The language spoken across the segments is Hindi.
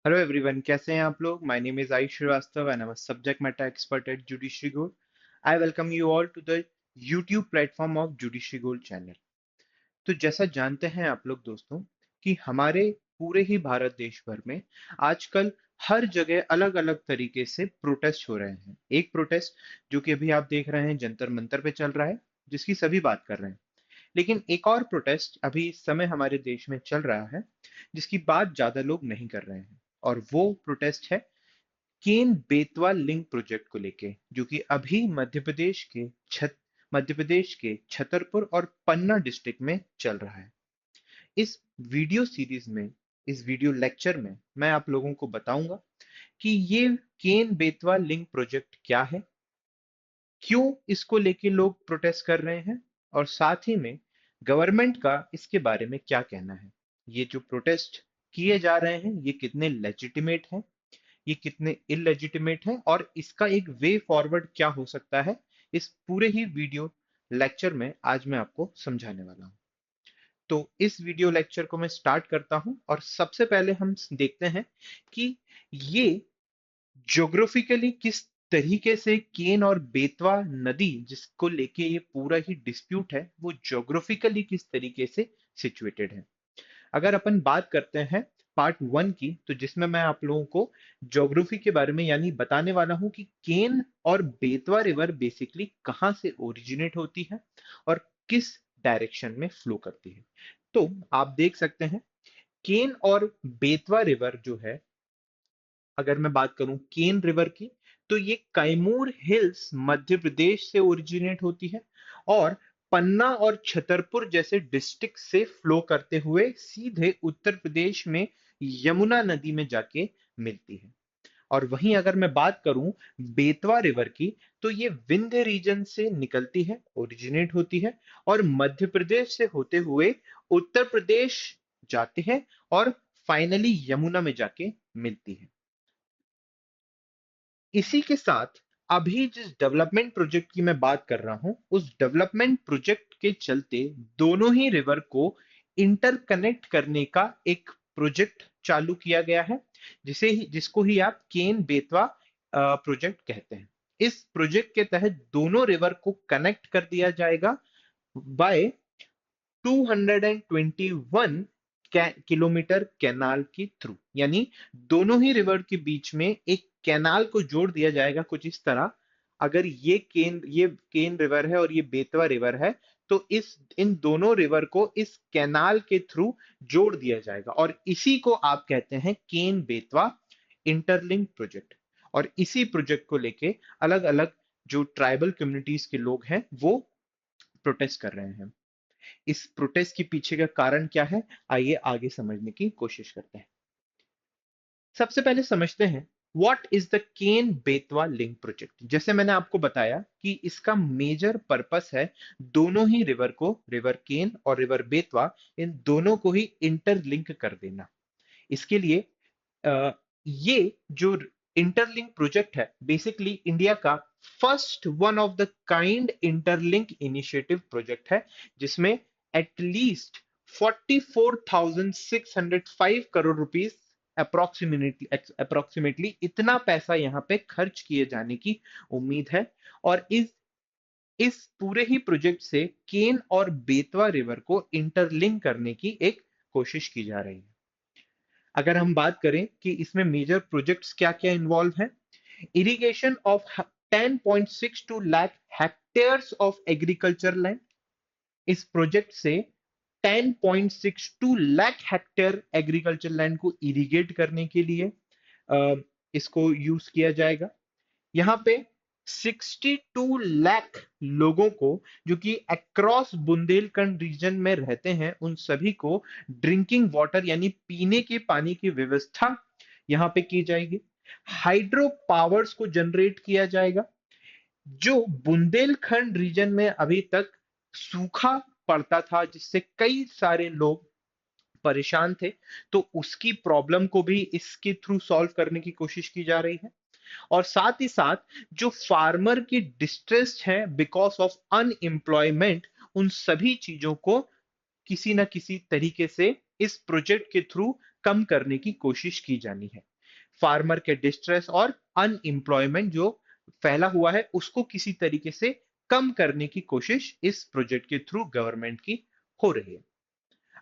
हेलो एवरीवन, कैसे हैं आप लोग। My name is I Shrivastava and I am a subject matter expert at Judiciary Gold. I welcome you all to the YouTube platform of Judiciary Gold channel. तो जैसा जानते हैं आप लोग दोस्तों कि हमारे पूरे ही भारत देश भर में आजकल हर जगह अलग अलग तरीके से प्रोटेस्ट हो रहे हैं। एक प्रोटेस्ट जो कि अभी आप देख रहे हैं जंतर मंतर पे चल रहा है, जिसकी सभी बात कर रहे हैं। लेकिन एक और प्रोटेस्ट अभी इस समय हमारे देश में चल रहा है, जिसकी बात ज्यादा लोग नहीं कर रहे हैं। और वो प्रोटेस्ट है केन बेतवा लिंक प्रोजेक्ट को लेके, जो कि अभी मध्य प्रदेश के छतरपुर और पन्ना डिस्ट्रिक्ट में चल रहा है। इस वीडियो सीरीज में, इस वीडियो लेक्चर में मैं आप लोगों को बताऊंगा कि ये केन बेतवा लिंक प्रोजेक्ट क्या है, क्यों इसको लेके लोग प्रोटेस्ट कर रहे हैं, और साथ ही में गवर्नमेंट का इसके बारे में क्या कहना है। ये जो प्रोटेस्ट किए जा रहे हैं ये कितने लेजिटिमेट हैं, ये कितने इलेजिटिमेट हैं, और इसका एक वे फॉरवर्ड क्या हो सकता है, इस पूरे ही वीडियो लेक्चर में आज मैं आपको समझाने वाला हूं। तो इस वीडियो लेक्चर को मैं स्टार्ट करता हूं, और सबसे पहले हम देखते हैं कि ये ज्योग्राफिकली किस तरीके से केन और बेतवा नदी, जिसको लेके ये पूरा ही डिस्प्यूट है, वो ज्योग्राफिकली किस तरीके से सिचुएटेड है। अगर अपन बात करते हैं पार्ट वन की, तो जिसमें मैं आप लोगों को ज्योग्राफी के बारे में यानी बताने वाला हूं कि केन और बेतवा रिवर बेसिकली कहाँ से ओरिजिनेट होती है और किस डायरेक्शन में फ्लो करती है। तो आप देख सकते हैं केन और बेतवा रिवर जो है, अगर मैं बात करूं केन रिवर की, तो ये कैमूर हिल्स मध्य प्रदेश से ओरिजिनेट होती है और पन्ना और छतरपुर जैसे डिस्ट्रिक्ट से फ्लो करते हुए सीधे उत्तर प्रदेश में यमुना नदी में जाके मिलती है। और वहीं अगर मैं बात करूं बेतवा रिवर की, तो ये विंध्य रीजन से निकलती है, ओरिजिनेट होती है और मध्य प्रदेश से होते हुए उत्तर प्रदेश जाते हैं और फाइनली यमुना में जाके मिलती है। इसी के साथ अभी जिस डेवलपमेंट प्रोजेक्ट की मैं बात कर रहा हूं, उस डेवलपमेंट प्रोजेक्ट के चलते दोनों ही रिवर को इंटरकनेक्ट करने का एक प्रोजेक्ट चालू किया गया है, जिसको ही आप केन बेतवा प्रोजेक्ट कहते हैं। इस प्रोजेक्ट के तहत दोनों रिवर को कनेक्ट कर दिया जाएगा बाय 221 किलोमीटर कैनाल के थ्रू, यानी दोनों ही रिवर के बीच में एक कैनाल को जोड़ दिया जाएगा कुछ इस तरह। अगर ये केन रिवर है और ये बेतवा रिवर है, तो इस इन दोनों रिवर को इस कैनाल के थ्रू जोड़ दिया जाएगा, और इसी को आप कहते हैं केन बेतवा इंटरलिंक प्रोजेक्ट। और इसी प्रोजेक्ट को लेके अलग अलग जो ट्राइबल कम्युनिटीज के लोग हैं वो प्रोटेस्ट कर रहे हैं। इस प्रोटेस्ट के पीछे का कारण क्या है, आइए आगे समझने की कोशिश करते हैं। सबसे पहले समझते हैं what is the Ken Betwa link project. जैसे मैंने आपको बताया कि इसका मेजर पर्पस है दोनों ही रिवर को, रिवर केन और रिवर बेतवा, इन दोनों को ही इंटरलिंक कर देना। इसके लिए ये जो इंटरलिंक प्रोजेक्ट है बेसिकली इंडिया का first one of the kind interlink initiative project है, जिसमें एटलीस्ट 44,605 करोड़ रुपीस अप्रोक्सीमेटली इतना पैसा यहां पे खर्च किए जाने की उम्मीद है। और इस पूरे ही प्रोजेक्ट से केन और बेतवा रिवर को इंटरलिंक करने की एक कोशिश की जा रही है। अगर हम बात करें कि इसमें मेजर प्रोजेक्ट्स क्या क्या इन्वॉल्व हैं, irrigation of 10.62 lakh hectares of agriculture land. इस प्रोजेक्ट से 10.62 लाख हेक्टेयर एग्रीकल्चर लैंड को इरिगेट करने के लिए अ, इसको यूज किया जाएगा। यहाँ पे 62 लाख लोगों को, जो कि अक्रॉस बुंदेलखंड रीजन में रहते हैं, उन सभी को ड्रिंकिंग वाटर यानी पीने के पानी की व्यवस्था यहाँ पे की जाएगी। हाइड्रो पावर्स को जनरेट किया जाएगा। जो बुंदेलखंड रीजन में अभी तक सूखा पड़ता था, जिससे कई सारे लोग परेशान थे, तो उसकी प्रॉब्लम को भी इसके थ्रू सॉल्व करने की कोशिश की जा रही है। और साथ ही साथ जो फार्मर की डिस्ट्रेस है बिकॉज ऑफ अनएम्प्लॉयमेंट, उन सभी चीजों को किसी ना किसी तरीके से इस प्रोजेक्ट के थ्रू कम करने की कोशिश की जानी है। फार्मर के डिस्ट्रेस और अनएम्प्लॉयमेंट जो फैला हुआ है उसको किसी तरीके से कम करने की कोशिश इस प्रोजेक्ट के थ्रू गवर्नमेंट की हो रही है।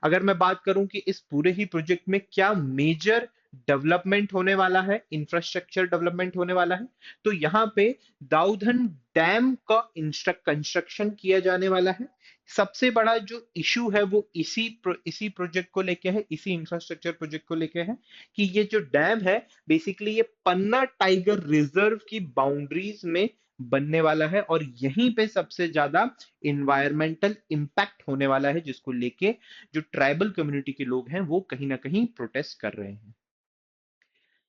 अगर मैं बात करूं कि इस पूरे ही प्रोजेक्ट में क्या मेजर डेवलपमेंट होने वाला है, इंफ्रास्ट्रक्चर डेवलपमेंट होने वाला है, तो यहाँ पे दाऊधन डैम का कंस्ट्रक्शन किया जाने वाला है। सबसे बड़ा जो इशू है वो इसी प्रोजेक्ट को लेके है, इसी इंफ्रास्ट्रक्चर प्रोजेक्ट को लेके है कि ये जो डैम है बेसिकली ये पन्ना टाइगर रिजर्व की बाउंड्रीज में बनने वाला है और यहीं पे सबसे ज्यादा इन्वायरमेंटल इंपैक्ट होने वाला है, जिसको लेके जो ट्राइबल कम्युनिटी के लोग हैं वो कहीं ना कहीं प्रोटेस्ट कर रहे हैं।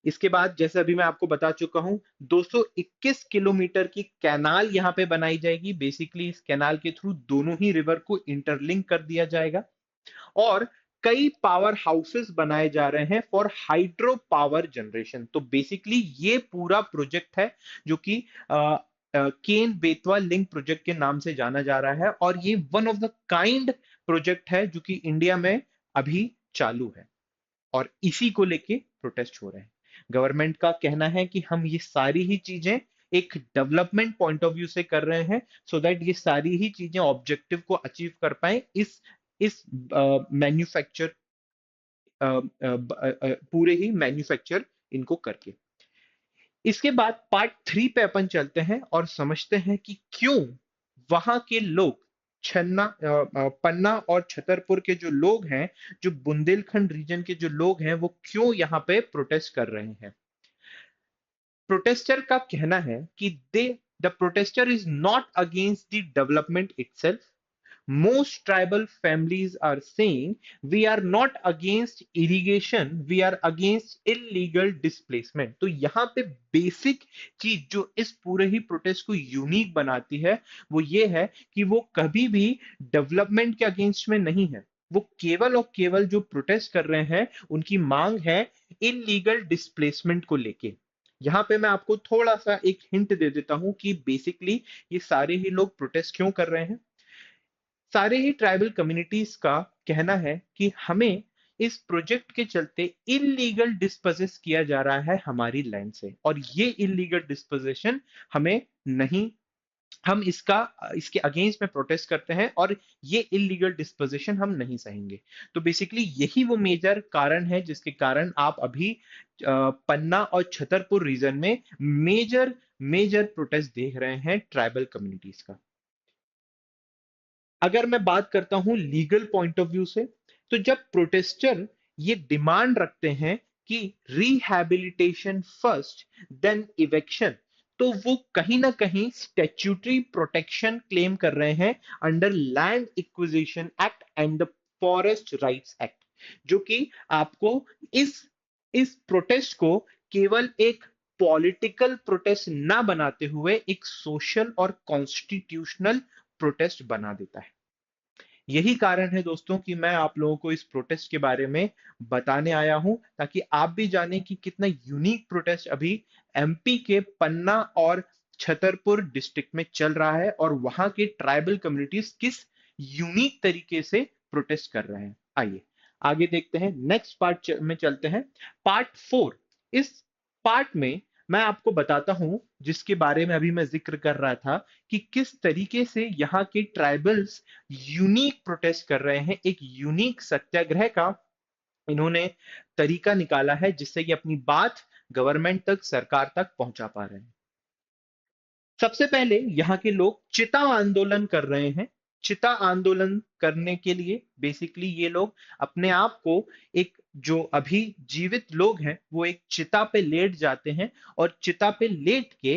इसके बाद जैसे अभी मैं आपको बता चुका हूं 221 किलोमीटर की कैनाल यहां पे बनाई जाएगी। बेसिकली इस कैनाल के थ्रू दोनों ही रिवर को इंटरलिंक कर दिया जाएगा और कई पावर हाउसेस बनाए जा रहे हैं फॉर हाइड्रो पावर जनरेशन। तो बेसिकली ये पूरा प्रोजेक्ट है जो कि केन बेतवा लिंक प्रोजेक्ट के नाम से जाना जा रहा है और ये one of the kind project है जो कि इंडिया में अभी चालू है और इसी को लेके प्रोटेस्ट हो रहे हैं। गवर्नमेंट का कहना है कि हम ये सारी ही चीजें एक डेवलपमेंट पॉइंट ऑफ व्यू से कर रहे हैं सो दैट ये सारी ही चीजें ऑब्जेक्टिव को अचीव कर पाए इस मैन्युफैक्चर पूरे ही मैन्युफैक्चर इनको करके। इसके बाद पार्ट 3 पे अपन चलते हैं और समझते हैं कि क्यों वहां के लोग पन्ना और छतरपुर के जो लोग हैं, जो बुंदेलखंड रीजन के जो लोग हैं वो क्यों यहाँ पे प्रोटेस्ट कर रहे हैं। प्रोटेस्टर का कहना है कि they the protester is not against the development itself. Most tribal families are saying we are not against irrigation, we are against illegal displacement। तो यहाँ पे बेसिक चीज जो इस पूरे ही प्रोटेस्ट को यूनिक बनाती है वो ये है कि वो कभी भी डेवलपमेंट के अगेंस्ट में नहीं है। वो केवल और केवल जो प्रोटेस्ट कर रहे हैं उनकी मांग है इलीगल डिस्प्लेसमेंट को लेके। यहाँ पे मैं आपको थोड़ा सा एक हिंट दे देता हूं कि बेसिकली ये सारे ही लोग प्रोटेस्ट क्यों कर रहे हैं। सारे ही ट्राइबल कम्युनिटीज का कहना है कि हमें इस प्रोजेक्ट के चलते इलीगल डिस्पोजेस किया जा रहा है हमारी लैंड से और ये इलीगल डिस्पोजेशन हमें नहीं, हम इसके अगेंस्ट में प्रोटेस्ट करते हैं और ये इलीगल डिस्पोजिशन हम नहीं सहेंगे। तो बेसिकली यही वो मेजर कारण है जिसके कारण आप अभी पन्ना और छतरपुर रीजन में मेजर मेजर प्रोटेस्ट देख रहे हैं ट्राइबल कम्युनिटीज का। अगर मैं बात करता हूं लीगल पॉइंट ऑफ व्यू से, तो जब प्रोटेस्टर ये डिमांड रखते हैं कि रिहैबिलिटेशन फर्स्ट देन इवेक्शन, तो वो कहीं ना कहीं स्टैट्यूटरी प्रोटेक्शन क्लेम कर रहे हैं under land acquisition act and the forest rights act, जो कि आपको इस इस प्रोटेस्ट को केवल एक पॉलिटिकल प्रोटेस्ट ना बनाते हुए एक सोशल और कॉन्स्टिट्यूशनल प्रोटेस्ट बना देता है। यही कारण है दोस्तों कि मैं आप लोगों को इस प्रोटेस्ट के बारे में बताने आया हूं ताकि आप भी जानें कि कितना यूनिक प्रोटेस्ट अभी एमपी के पन्ना और छतरपुर डिस्ट्रिक्ट में चल रहा है और वहां के ट्राइबल कम्युनिटीज किस यूनिक तरीके से प्रोटेस्ट कर रहे हैं। आइए आगे देखते हैं, नेक्स्ट पार्ट में चलते हैं, पार्ट 4। इस पार्ट में मैं आपको बताता हूं जिसके बारे में अभी मैं जिक्र कर रहा था कि किस तरीके से यहाँ के ट्राइबल्स यूनिक प्रोटेस्ट कर रहे हैं, एक यूनिक सत्याग्रह का इन्होंने तरीका निकाला है जिससे ये अपनी बात गवर्नमेंट तक, सरकार तक पहुंचा पा रहे हैं। सबसे पहले यहाँ के लोग चिता आंदोलन कर रहे हैं। चिता आंदोलन करने के लिए बेसिकली ये लोग अपने आप को एक, जो अभी जीवित लोग हैं वो एक चिता पे लेट जाते हैं और चिता पे लेट के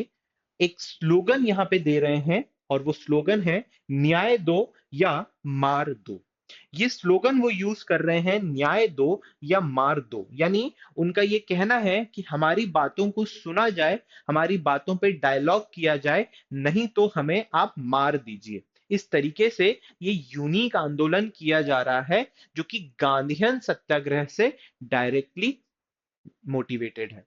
एक स्लोगन यहाँ पे दे रहे हैं और वो स्लोगन है न्याय दो या मार दो। ये स्लोगन वो यूज कर रहे हैं न्याय दो या मार दो, यानी उनका ये कहना है कि हमारी बातों को सुना जाए, हमारी बातों पे डायलॉग किया जाए, नहीं तो हमें आप मार दीजिए। इस तरीके से ये यूनिक आंदोलन किया जा रहा है जो कि गांधीयन सत्याग्रह से डायरेक्टली मोटिवेटेड है।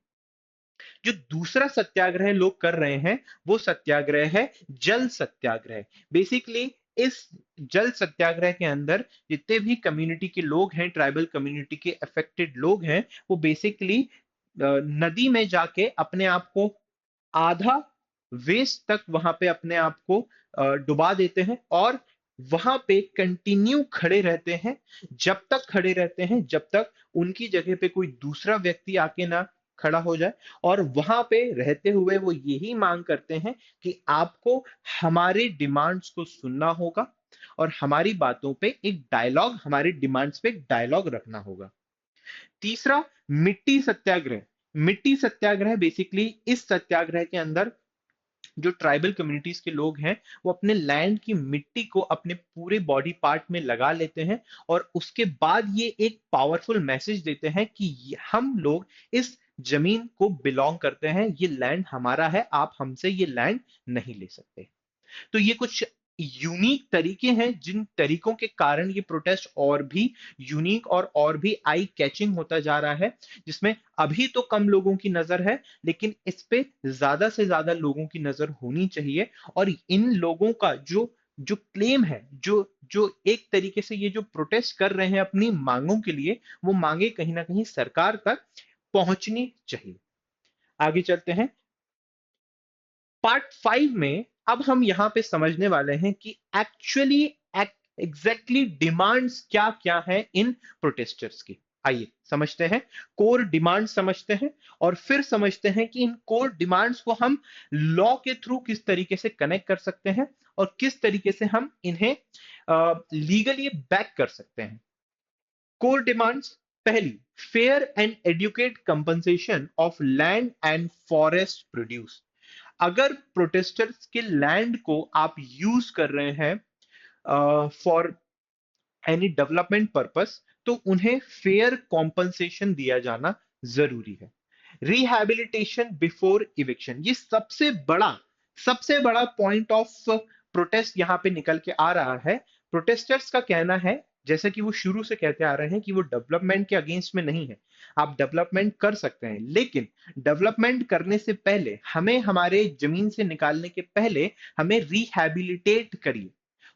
जो दूसरा सत्याग्रह लोग कर रहे हैं वो सत्याग्रह है जल सत्याग्रह। बेसिकली इस जल सत्याग्रह के अंदर जितने भी कम्युनिटी के लोग हैं, ट्राइबल कम्युनिटी के अफेक्टेड लोग हैं, वो बेसिकली नदी में जाके अपने आप को आधा वेस्ट तक वहां पे अपने आप को डुबा देते हैं और वहां पे कंटिन्यू खड़े रहते हैं, जब तक खड़े रहते हैं जब तक उनकी जगह पे कोई दूसरा व्यक्ति आके ना खड़ा हो जाए। और वहां पे रहते हुए वो यही मांग करते हैं कि आपको हमारे डिमांड्स को सुनना होगा और हमारी बातों पे एक डायलॉग, हमारी डिमांड्स पे एक डायलॉग रखना होगा। तीसरा, मिट्टी सत्याग्रह। मिट्टी सत्याग्रह बेसिकली इस सत्याग्रह के अंदर जो ट्राइबल कम्युनिटीज के लोग हैं वो अपने लैंड की मिट्टी को अपने पूरे बॉडी पार्ट में लगा लेते हैं और उसके बाद ये एक पावरफुल मैसेज देते हैं कि हम लोग इस जमीन को बिलोंग करते हैं, ये लैंड हमारा है, आप हमसे ये लैंड नहीं ले सकते। तो ये कुछ यूनिक तरीके हैं जिन तरीकों के कारण ये प्रोटेस्ट और भी यूनिक और भी आई कैचिंग होता जा रहा है, जिसमें अभी तो कम लोगों की नजर है लेकिन इस पे ज्यादा से ज्यादा लोगों की नजर होनी चाहिए। और इन लोगों का जो जो क्लेम है, जो जो एक तरीके से ये जो प्रोटेस्ट कर रहे हैं अपनी मांगों के लिए, वो मांगे कहीं ना कहीं सरकार तक पहुंचनी चाहिए। आगे चलते हैं। पार्ट 5 में अब हम यहां पे समझने वाले हैं कि एक्चुअली एग्जैक्टली डिमांड्स क्या क्या है इन प्रोटेस्टर्स की। आइए समझते हैं, कोर डिमांड समझते हैं और फिर समझते हैं कि इन कोर डिमांड्स को हम लॉ के थ्रू किस तरीके से कनेक्ट कर सकते हैं और किस तरीके से हम इन्हें लीगली बैक कर सकते हैं। Core demands. पहली, fair and adequate compensation of land and forest produce. अगर प्रोटेस्टर्स के लैंड को आप यूज कर रहे हैं फॉर एनी डेवलपमेंट पर्पस, तो उन्हें फेयर कॉम्पनसेशन दिया जाना जरूरी है। रिहैबिलिटेशन बिफोर इविक्शन, ये सबसे बड़ा पॉइंट ऑफ प्रोटेस्ट यहां पे निकल के आ रहा है। प्रोटेस्टर्स का कहना है, जैसे कि वो शुरू से कहते आ रहे हैं, कि वो डेवलपमेंट के अगेंस्ट में नहीं है। आप डेवलपमेंट कर सकते हैं लेकिन डेवलपमेंट करने से पहले हमें, हमारे जमीन से निकालने के पहले हमें रिहैबिलिटेट करिए।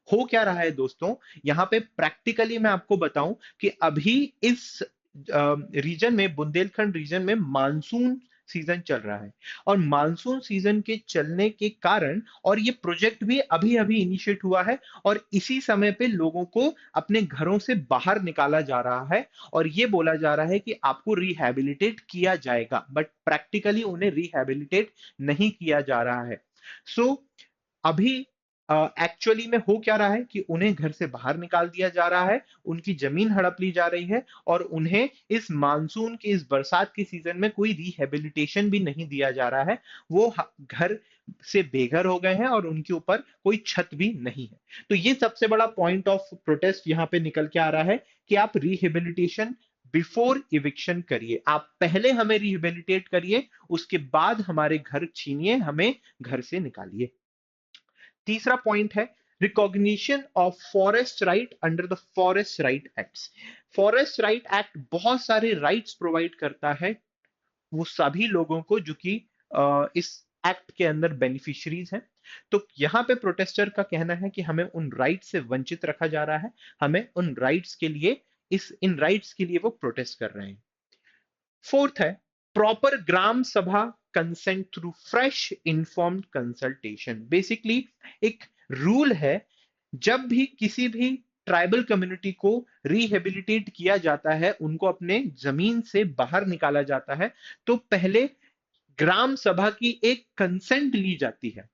हो क्या रहा है दोस्तों, यहां पे प्रैक्टिकली मैं आपको बताऊं कि अभी इस रीजन में, बुंदेलखंड रीजन में मानसून सीजन चल रहा है और मानसून सीजन के चलने के कारण, और ये प्रोजेक्ट भी अभी अभी इनिशिएट हुआ है और इसी समय पे लोगों को अपने घरों से बाहर निकाला जा रहा है और ये बोला जा रहा है कि आपको रिहैबिलिटेट किया जाएगा, बट प्रैक्टिकली उन्हें रिहैबिलिटेट नहीं किया जा रहा है। सो अभी एक्चुअली में हो क्या रहा है कि उन्हें घर से बाहर निकाल दिया जा रहा है, उनकी जमीन हड़प ली जा रही है और उन्हें इस मानसून के, इस बरसात के सीजन में कोई रिहेबिलिटेशन भी नहीं दिया जा रहा है। वो घर से बेघर हो गए हैं और उनके ऊपर कोई छत भी नहीं है। तो ये सबसे बड़ा पॉइंट ऑफ प्रोटेस्ट यहां पे निकल के आ रहा है कि आप रिहेबिलिटेशन बिफोर इविक्शन करिए, आप पहले हमें रिहेबिलिटेट करिए, उसके बाद हमारे घर छीनिए, हमें घर से निकालिए। तीसरा पॉइंट है recognition of forest right under the forest right acts. Forest right act बहुत सारे राइट्स प्रोवाइड करता है वो सभी लोगों को जो कि इस एक्ट के अंदर बेनिफिशियरीज हैं। तो यहां पे प्रोटेस्टर का कहना है कि हमें उन राइट से वंचित रखा जा रहा है, हमें उन राइट्स के लिए, इन राइट्स के लिए वो प्रोटेस्ट कर रहे हैं। फोर्थ है प्रॉपर ग्राम सभा consent through fresh informed consultation. Basically एक रूल है, जब भी किसी भी ट्राइबल कम्युनिटी को रिहेबिलिटेट किया जाता है, उनको अपने जमीन से बाहर निकाला जाता है, तो पहले ग्राम सभा की एक कंसेंट ली जाती है।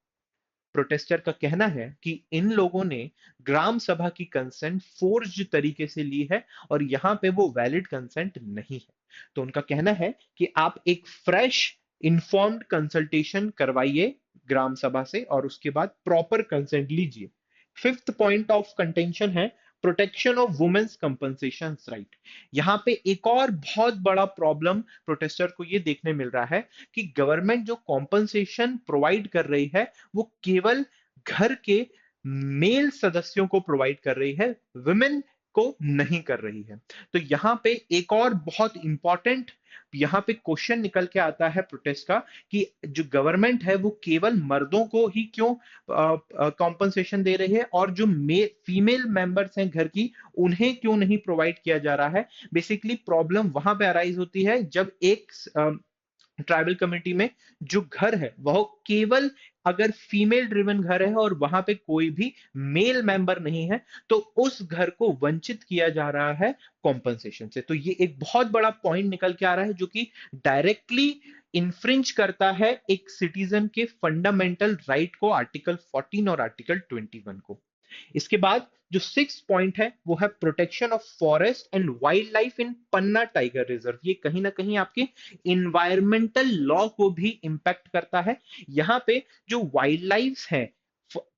प्रोटेस्टर का कहना है कि इन लोगों ने ग्राम सभा की कंसेंट फोर्ज्ड तरीके से ली है और यहां पे वो वैलिड कंसेंट नहीं है। तो उनका कहना है कि आप एक फ्रेश इन्फॉर्म्ड कंसल्टेशन करवाइए ग्राम सभा से और उसके बाद प्रॉपर कंसेंट लीजिए। फिफ्थ पॉइंट ऑफ कंटेंशन है protection of women's compensation right. यहां पे एक और बहुत बड़ा प्रॉब्लम प्रोटेस्टर को ये देखने मिल रहा है कि गवर्नमेंट जो कॉम्पनसेशन प्रोवाइड कर रही है वो केवल घर के मेल सदस्यों को प्रोवाइड कर रही है, वुमेन को नहीं कर रही है। तो यहां पे एक और बहुत इंपॉर्टेंट यहां पे क्वेश्चन निकल के आता है प्रोटेस्ट का कि जो गवर्नमेंट है वो केवल मर्दों को ही क्यों कॉम्पनसेशन दे रही है और जो फीमेल मेंबर्स हैं घर की, उन्हें क्यों नहीं प्रोवाइड किया जा रहा है। बेसिकली प्रॉब्लम वहां पे अराइज होती है जब एक ट्राइबल कम्युनिटी में जो घर है वह केवल अगर फीमेल ड्रिवन घर है और वहां पे कोई भी मेल मेंबर नहीं है, तो उस घर को वंचित किया जा रहा है कॉम्पनसेशन से। तो ये एक बहुत बड़ा पॉइंट निकल के आ रहा है जो कि डायरेक्टली इन्फ्रिंज करता है एक सिटीजन के फंडामेंटल राइट को, आर्टिकल 14 और आर्टिकल 21 को। इसके बाद जो सिक्स पॉइंट है वो है protection of forest and wild life in Panna tiger reserve. ये कहीं ना कहीं आपके इन्वायरमेंटल लॉ को भी इंपैक्ट करता है। यहाँ पे जो वाइल्ड लाइफ है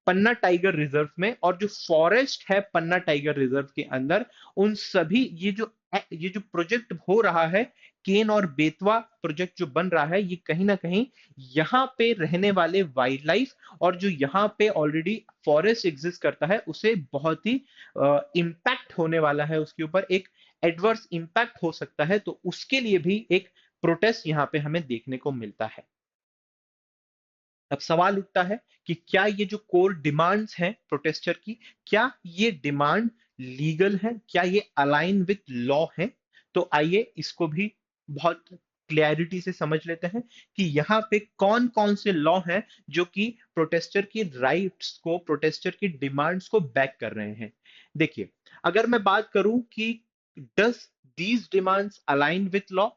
पन्ना टाइगर रिजर्व में और जो फॉरेस्ट है पन्ना टाइगर रिजर्व के अंदर, उन सभी ये जो प्रोजेक्ट हो रहा है, केन और बेतवा प्रोजेक्ट जो बन रहा है, ये कहीं ना कहीं यहाँ पे रहने वाले वाइल्ड लाइफ और जो यहाँ पे ऑलरेडी फॉरेस्ट एग्जिस्ट करता है उसे बहुत ही इम्पैक्ट होने वाला है, उसके ऊपर एक एडवर्स इम्पैक्ट हो सकता है। तो उसके लिए भी एक प्रोटेस्ट यहाँ पे हमें देखने को मिलता है। अब सवाल उठता है कि क्या ये जो कोर डिमांड्स हैं प्रोटेस्टर की, क्या ये डिमांड लीगल है, क्या ये अलाइन विथ लॉ है? तो आइए इसको भी बहुत क्लैरिटी से समझ लेते हैं कि यहाँ पे कौन कौन से लॉ हैं जो कि प्रोटेस्टर की राइट्स को, प्रोटेस्टर की डिमांड्स को बैक कर रहे हैं। देखिए, अगर मैं बात करूं कि does these demands align with law,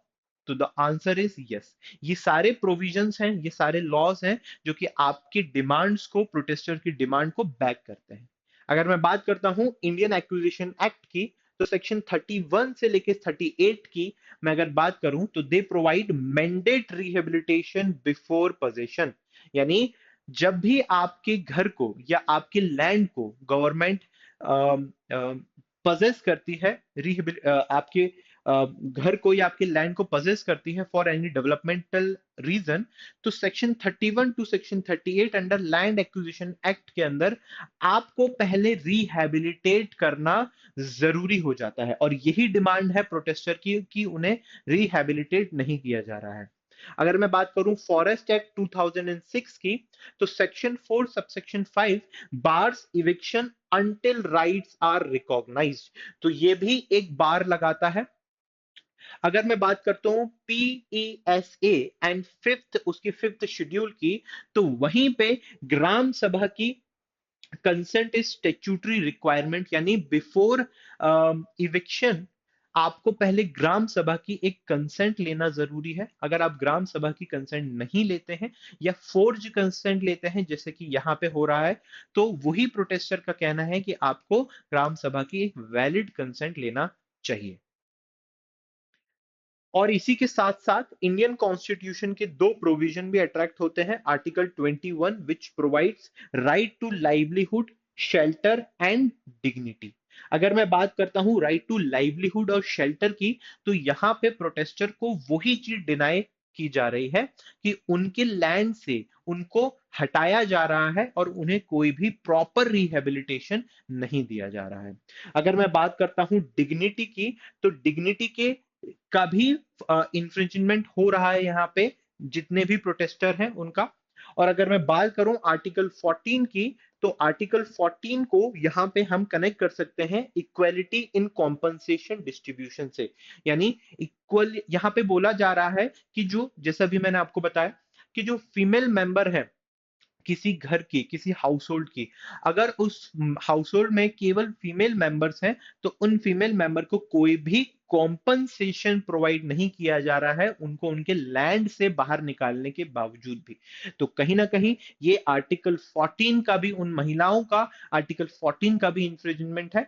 तो द आंसर इज यस। ये सारे प्रोविजंस हैं, ये सारे लॉज हैं जो कि आपकी डिमांड्स को, प्रोटेस्टर की डिमांड को बैक करते हैं। अगर मैं बात करता हूं इंडियन एक्विजिशन एक्ट की, तो सेक्शन 31 से लेके 38 की मैं अगर बात करूं तो they provide mandate rehabilitation before possession. यानी जब भी आपके घर को या आपके लैंड को गवर्नमेंट पजेस करती है, आपके घर को या आपके लैंड को पजेस करती है फॉर एनी डेवलपमेंटल रीजन, तो section 31 to section 38 under land acquisition act के अंदर आपको पहले रिहैबिलिटेट करना जरूरी हो जाता है। और यही डिमांड है प्रोटेस्टर की कि उन्हें रिहैबिलिटेट नहीं किया जा रहा है। अगर मैं बात करूं फॉरेस्ट एक्ट 2006 की, तो section 4 subsection 5 bars eviction until rights are recognised. तो ये भी एक बार लगाता है। अगर मैं बात करता हूं पीईएसए एंड फिफ्थ, उसकी फिफ्थ शेड्यूल की, तो वहीं पे ग्राम सभा की कंसेंट इज स्टेच्यूटरी रिक्वायरमेंट। यानी बिफोर इविक्शन आपको पहले ग्राम सभा की एक कंसेंट लेना जरूरी है। अगर आप ग्राम सभा की कंसेंट नहीं लेते हैं या फोर्ज कंसेंट लेते हैं जैसे कि यहां पे हो रहा है, तो वही प्रोटेस्टर का कहना है कि आपको ग्राम सभा की एक वैलिड कंसेंट लेना चाहिए। और इसी के साथ साथ इंडियन कॉन्स्टिट्यूशन के दो प्रोविजन भी अट्रैक्ट होते हैं। Article 21 which provides right to livelihood, shelter and dignity. अगर मैं बात करता हूं राइट टू लाइवलीहुड और शेल्टर की, तो यहां पे प्रोटेस्टर को वही चीज डिनाई की जा रही है कि उनके लैंड से उनको हटाया जा रहा है और उन्हें कोई भी प्रॉपर रिहेबिलिटेशन नहीं दिया जा रहा है। अगर मैं बात करता हूं डिग्निटी की, तो डिग्निटी के का भी इंफ्रिंजमेंट हो रहा है यहाँ पे, जितने भी प्रोटेस्टर हैं उनका। और अगर मैं बात करूं आर्टिकल 14 की, तो आर्टिकल 14 को यहां पे हम कनेक्ट कर सकते हैं इक्वलिटी इन कॉम्पनसेशन डिस्ट्रीब्यूशन से। यानी इक्वल यहां पे बोला जा रहा है कि जो, जैसा भी मैंने आपको बताया, कि जो फीमेल मेंबर है किसी घर की, किसी हाउस होल्ड की, अगर उस हाउस होल्ड में केवल फीमेल मेंबर्स हैं, तो उन फीमेल मेंबर को कोई भी कॉम्पनसेशन प्रोवाइड नहीं किया जा रहा है उनको उनके लैंड से बाहर निकालने के बावजूद भी। तो कहीं ना कहीं ये आर्टिकल 14 का भी, उन महिलाओं का आर्टिकल 14 का भी इंफ्रिंजमेंट है।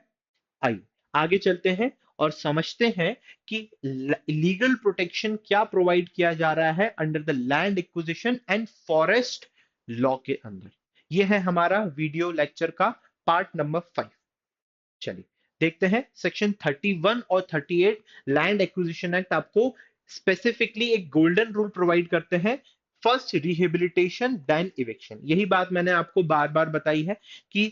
आइए आगे चलते हैं और समझते हैं कि लीगल प्रोटेक्शन क्या प्रोवाइड किया जा रहा है under the land acquisition and forest law के अंदर। यह है हमारा वीडियो लेक्चर का पार्ट नंबर 5। चलिए देखते हैं सेक्शन 31 और 38 लैंड एक्विजिशन एक्ट आपको स्पेसिफिकली एक गोल्डन रूल प्रोवाइड करते हैं। First rehabilitation then eviction. यही बात मैंने आपको बार बार बताई है कि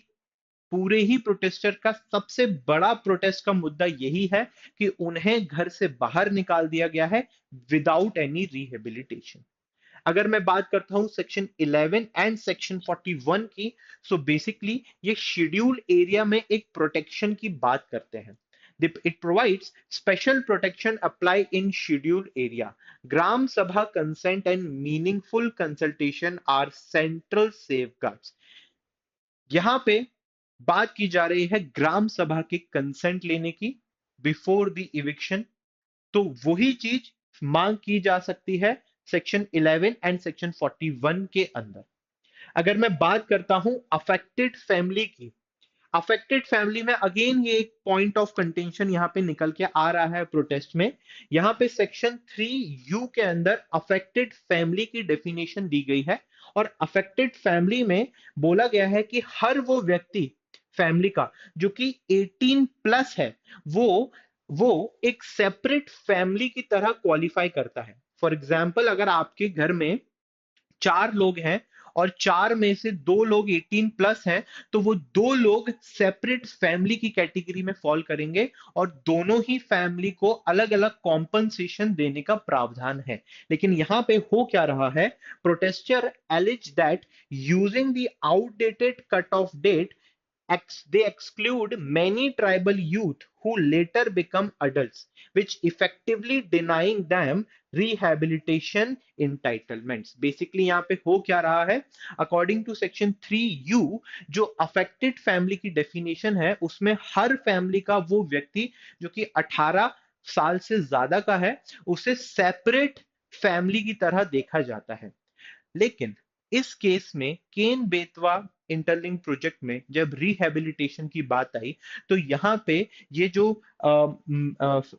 पूरे ही प्रोटेस्टर का सबसे बड़ा प्रोटेस्ट का मुद्दा यही है कि उन्हें घर से बाहर निकाल दिया गया है विदाउट एनी रिहेबिलिटेशन। अगर मैं बात करता हूं सेक्शन 11 एंड सेक्शन 41 की, सो बेसिकली ये शेड्यूल एरिया में एक प्रोटेक्शन की बात करते हैं। It provides special protection apply in scheduled area. Gram Sabha consent and meaningful consultation are central safeguards. यहां पे बात की जा रही है ग्राम सभा के कंसेंट लेने की बिफोर द इविक्शन। तो वही चीज मांग की जा सकती है सेक्शन 11 एंड सेक्शन 41 के अंदर। अगर मैं बात करता हूं अफेक्टेड फैमिली की, अफेक्टेड फैमिली में अगेन ये एक पॉइंट ऑफ कंटेंशन यहां पे निकल के आ रहा है प्रोटेस्ट में। यहां पे सेक्शन 3U के अंदर अफेक्टेड फैमिली की डेफिनेशन दी गई है और अफेक्टेड फैमिली में बोला गया है कि हर वो व्यक्ति फैमिली का जो कि 18 प्लस है वो वो एक सेपरेट फैमिली की तरह क्वालिफाई करता है। फॉर एग्जाम्पल अगर आपके घर में 4 लोग हैं और 4 में से 2 लोग 18 प्लस हैं, तो वो 2 लोग सेपरेट फैमिली की कैटेगरी में फॉल करेंगे और दोनों ही फैमिली को अलग अलग कॉम्पनसेशन देने का प्रावधान है। लेकिन यहां पे हो क्या रहा है, protester alleges that using the outdated cut off date they exclude many tribal youth who later become adults, which effectively denying them rehabilitation entitlements. Basically यहाँ पे हो क्या रहा है, according to section 3U जो affected family की definition है उसमें हर family का वो व्यक्ति जो कि 18 साल से ज्यादा का है उसे सेपरेट फैमिली की तरह देखा जाता है। लेकिन इस केस में केन बेतवा इंटरलिंक प्रोजेक्ट में जब रिहैबिलिटेशन की बात आई तो यहाँ पे ये जो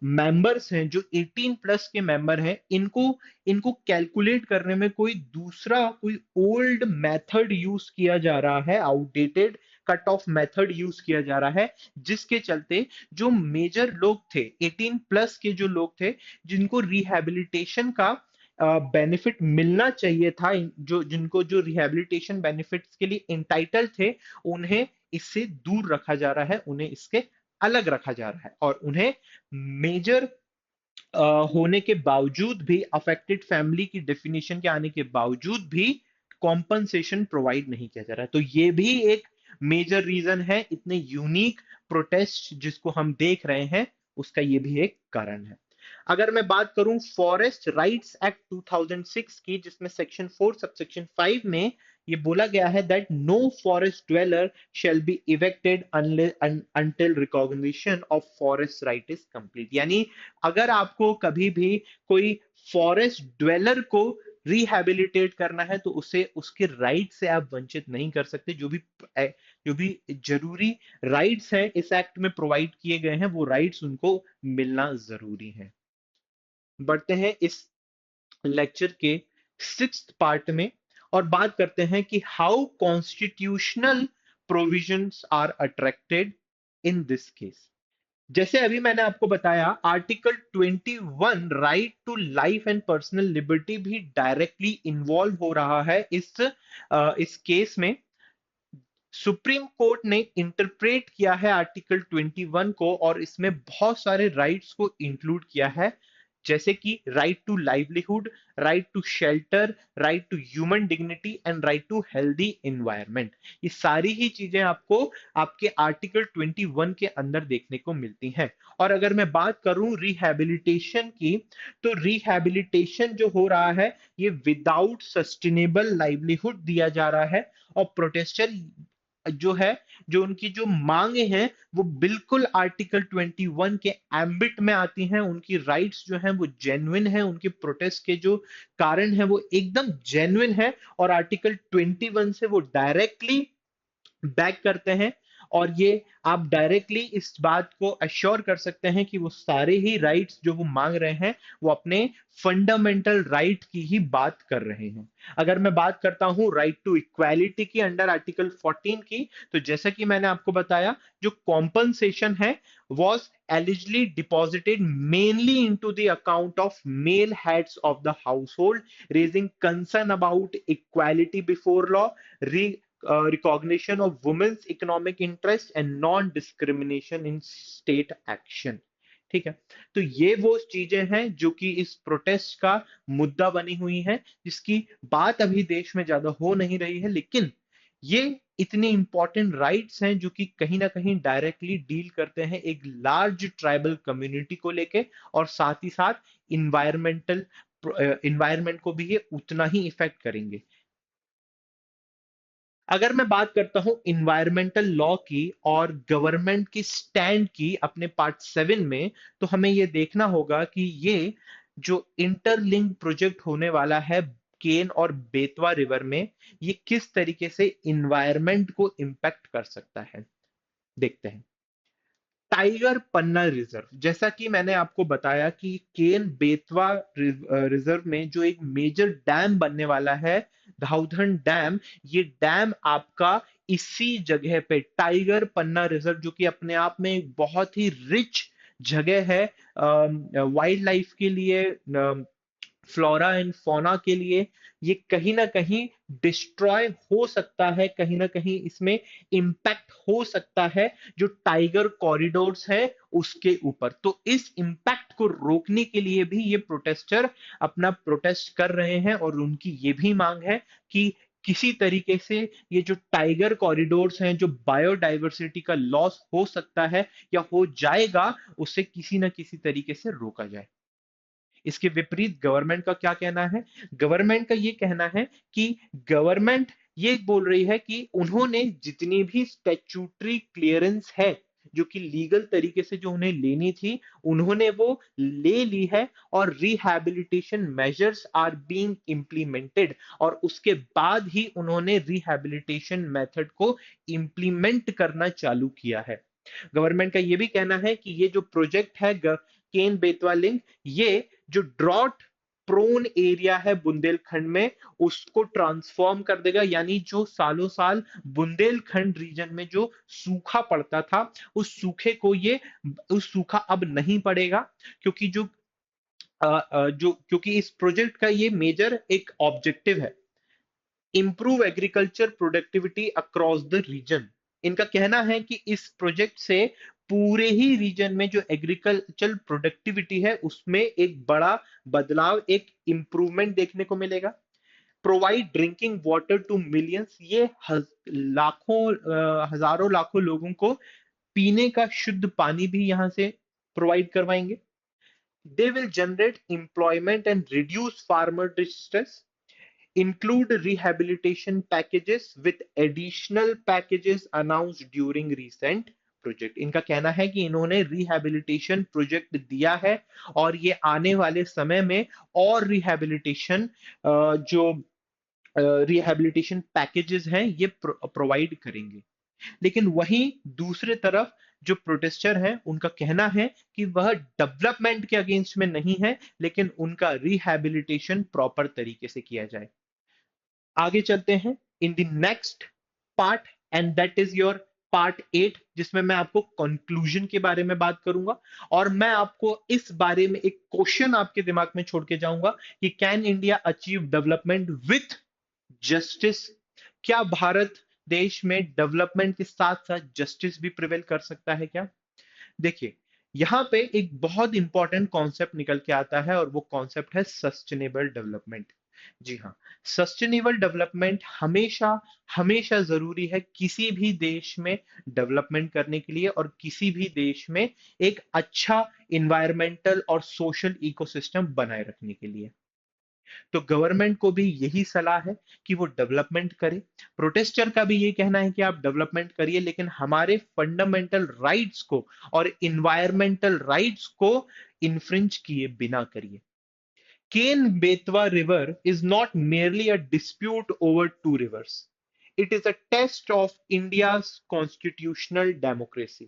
मेंबर्स हैं जो 18 प्लस के मेंबर हैं इनको इनको कैलकुलेट करने में कोई ओल्ड मेथड यूज किया जा रहा है, outdated cut of method use किया जा रहा है, जिसके चलते जो मेजर लोग थे 18 प्लस के जो लोग थे जिनको रिहैबिलिटेशन का बेनिफिट मिलना चाहिए था, जो जिनको जो रिहैबिलिटेशन बेनिफिट्स के लिए इंटाइटल थे उन्हें इससे दूर रखा जा रहा है, उन्हें इसके अलग रखा जा रहा है और उन्हें मेजर होने के बावजूद भी अफेक्टेड फैमिली की डेफिनेशन के आने के बावजूद भी कॉम्पनसेशन प्रोवाइड नहीं किया जा रहा है। तो ये भी एक मेजर रीजन है इतने यूनिक प्रोटेस्ट जिसको हम देख रहे हैं, उसका ये भी एक कारण है। अगर मैं बात करूं फॉरेस्ट राइट्स एक्ट 2006 की जिसमें सेक्शन 4 सबसेक्शन 5 में ये बोला गया है that no forest dweller shall be evicted until recognition of forest right is complete। यानी अगर आपको कभी भी कोई फॉरेस्ट ड्वेलर को रिहैबिलिटेट करना है तो उसे उसके राइट से आप वंचित नहीं कर सकते। जो भी जरूरी राइट्स हैं इस एक्ट में प्रोवाइड किए गए हैं वो राइट्स उनको मिलना जरूरी है। बढ़ते हैं इस लेक्चर के 6th पार्ट में और बात करते हैं कि how constitutional provisions are attracted in this case. जैसे अभी मैंने आपको बताया article 21 right to life and personal liberty भी डायरेक्टली इन्वॉल्व हो रहा है इस केस में। सुप्रीम कोर्ट ने इंटरप्रेट किया है आर्टिकल 21 को और इसमें बहुत सारे राइट्स को इंक्लूड किया है, जैसे कि right to livelihood, right to shelter, right to human dignity and right to healthy environment. ये सारी ही चीजें आपको आपके आर्टिकल 21 के अंदर देखने को मिलती हैं। और अगर मैं बात करूं रिहैबिलिटेशन की, तो रिहैबिलिटेशन जो हो रहा है ये विदाउट सस्टेनेबल लाइवलीहुड दिया जा रहा है और प्रोटेस्टर जो है जो उनकी जो मांगे हैं वो बिल्कुल आर्टिकल 21 के एम्बिट में आती हैं। उनकी राइट्स जो हैं वो जेन्युइन है, उनके प्रोटेस्ट के जो कारण है वो एकदम जेन्युइन है और आर्टिकल 21 से वो डायरेक्टली बैक करते हैं। और ये आप डायरेक्टली इस बात को अश्योर कर सकते हैं कि वो सारे ही राइट्स जो वो मांग रहे हैं वो अपने फंडामेंटल राइट की ही बात कर रहे हैं। अगर मैं बात करता हूं राइट टू इक्वालिटी की अंडर आर्टिकल 14 की, तो जैसा कि मैंने आपको बताया जो कॉम्पनसेशन है was allegedly deposited mainly into the account of male heads of the household, raising concern about equality before law, recognition of women's economic interest and non-discrimination in state action। ठीक है, तो ये वो चीजें हैं जो कि इस प्रोटेस्ट का मुद्दा बनी हुई हैं, जिसकी बात अभी देश में ज्यादा हो नहीं रही है, लेकिन ये इतने इंपॉर्टेंट राइट्स हैं जो कि कहीं ना कहीं डायरेक्टली डील करते हैं एक लार्ज ट्राइबल कम्युनिटी को लेके, और साथ ही साथ इन्वायरमेंटल इन्वायरमेंट को भी ये उतना ही इफेक्ट करेंगे। अगर मैं बात करता हूं इन्वायरमेंटल लॉ की और गवर्नमेंट की स्टैंड की अपने पार्ट 7 में, तो हमें यह देखना होगा कि ये जो इंटरलिंक प्रोजेक्ट होने वाला है केन और बेतवा रिवर में, ये किस तरीके से इन्वायरमेंट को इम्पैक्ट कर सकता है, देखते हैं। टाइगर पन्ना रिजर्व, जैसा कि मैंने आपको बताया कि केन बेतवा रिजर्व में जो एक मेजर डैम बनने वाला है, धाउधन डैम, ये डैम आपका इसी जगह पे टाइगर पन्ना रिजर्व, जो कि अपने आप में एक बहुत ही रिच जगह है वाइल्ड लाइफ के लिए, फ्लोरा एंड फौना के लिए, ये कहीं ना कहीं डिस्ट्रॉय हो सकता है, कहीं ना कहीं इसमें इम्पैक्ट हो सकता है जो टाइगर कॉरिडोर्स है उसके ऊपर। तो इस इम्पैक्ट को रोकने के लिए भी ये प्रोटेस्टर अपना प्रोटेस्ट कर रहे हैं, और उनकी ये भी मांग है कि किसी तरीके से ये जो टाइगर कॉरिडोर्स हैं, जो बायोडाइवर्सिटी का लॉस हो सकता है या हो जाएगा, उसे किसी ना किसी तरीके से रोका जाए। इसके विपरीत गवर्नमेंट का क्या कहना है? गवर्नमेंट का ये कहना है कि गवर्नमेंट ये बोल रही है कि उन्होंने जितनी भी स्टैट्यूटरी क्लियरेंस है, जो कि लीगल तरीके से जो उन्हें लेनी थी, उन्होंने वो ले ली है, और rehabilitation measures are being implemented, और उसके बाद ही उन्होंने रिहैबिलिटेशन मेथड को इम्प्लीमेंट करना चालू किया है। गवर्नमेंट का ये भी कहना है कि ये जो प्रोजेक्ट है केन बेतवा लिंक, ये जो ड्रॉट प्रोन एरिया है बुंदेलखंड में, उसको ट्रांसफॉर्म कर देगा, यानी जो सालों साल बुंदेलखंड रीजन में जो सूखा पड़ता था, उस सूखे को ये उस सूखा अब नहीं पड़ेगा, क्योंकि क्योंकि इस प्रोजेक्ट का ये मेजर एक ऑब्जेक्टिव है, improve agriculture productivity across the region. इनका कहना है कि इस प्रोजेक्ट से पूरे ही रीजन में जो एग्रीकल्चर प्रोडक्टिविटी है उसमें एक बड़ा बदलाव, एक इंप्रूवमेंट देखने को मिलेगा। Provide drinking water to millions, ये लाखों हजारों लाखों लोगों को पीने का शुद्ध पानी भी यहां से प्रोवाइड करवाएंगे। They will generate employment and reduce farmer distress, include rehabilitation packages with additional packages announced during recent project. इनका कहना है कि इन्होंने रिहैबिलिटेशन प्रोजेक्ट दिया है, और ये आने वाले समय में और जो रिहैबिलिटेशन पैकेजेस हैं ये प्रोवाइड करेंगे। लेकिन वहीं दूसरे तरफ जो प्रोटेस्टर हैं उनका कहना है कि वह डेवलपमेंट के अगेंस्ट में नहीं है, लेकिन उनका रिहैबिलिटेशन प्रॉपर तरीके से किया जाए। आगे चलते हैं in the next part, and that is your part 8, जिसमें मैं आपको कंक्लूजन के बारे में बात करूंगा, और मैं आपको इस बारे में एक क्वेश्चन आपके दिमाग में छोड़ के जाऊंगा कि can India achieve development with justice? क्या भारत देश में डेवलपमेंट के साथ साथ जस्टिस भी प्रिवेल कर सकता है क्या? देखिए, यहां पे एक बहुत इंपॉर्टेंट कॉन्सेप्ट निकल के आता है, और वो कॉन्सेप्ट है सस्टेनेबल डेवलपमेंट। जी हाँ, सस्टेनेबल डेवलपमेंट हमेशा हमेशा जरूरी है किसी भी देश में डेवलपमेंट करने के लिए, और किसी भी देश में एक अच्छा इन्वायरमेंटल और सोशल इकोसिस्टम बनाए रखने के लिए। तो गवर्नमेंट को भी यही सलाह है कि वो डेवलपमेंट करे। प्रोटेस्टर का भी ये कहना है कि आप डेवलपमेंट करिए, लेकिन हमारे फंडामेंटल राइट्स को और इन्वायरमेंटल राइट्स को इन्फ्रिंज किए बिना करिए। Ken Betwa river is not merely a dispute over two rivers. It is a test of India's constitutional democracy.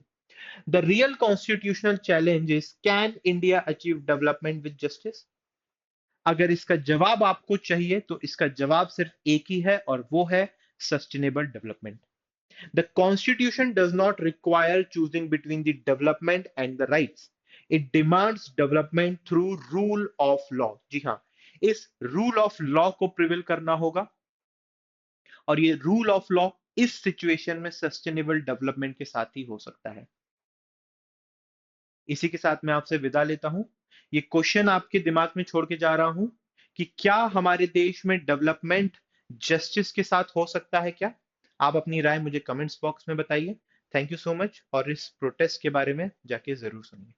The real constitutional challenge is, can India achieve development with justice? अगर इसका जवाब आपको चाहिए तो इसका जवाब सिर्फ एक ही है, और वो है sustainable development. The constitution does not require choosing between the development and the rights, it demands development through rule of law. जी हाँ, इस रूल ऑफ लॉ को प्रिवेल करना होगा, और ये रूल ऑफ लॉ इस सिचुएशन में सस्टेनेबल डेवलपमेंट के साथ ही हो सकता है। इसी के साथ मैं आपसे विदा लेता हूं। ये क्वेश्चन आपके दिमाग में छोड़ के जा रहा हूं कि क्या हमारे देश में डेवलपमेंट जस्टिस के साथ हो सकता है क्या? आप अपनी राय मुझे कमेंट्स बॉक्स में बताइए। थैंक यू सो मच और इस प्रोटेस्ट के बारे में जाके ज़रूर सुनिए।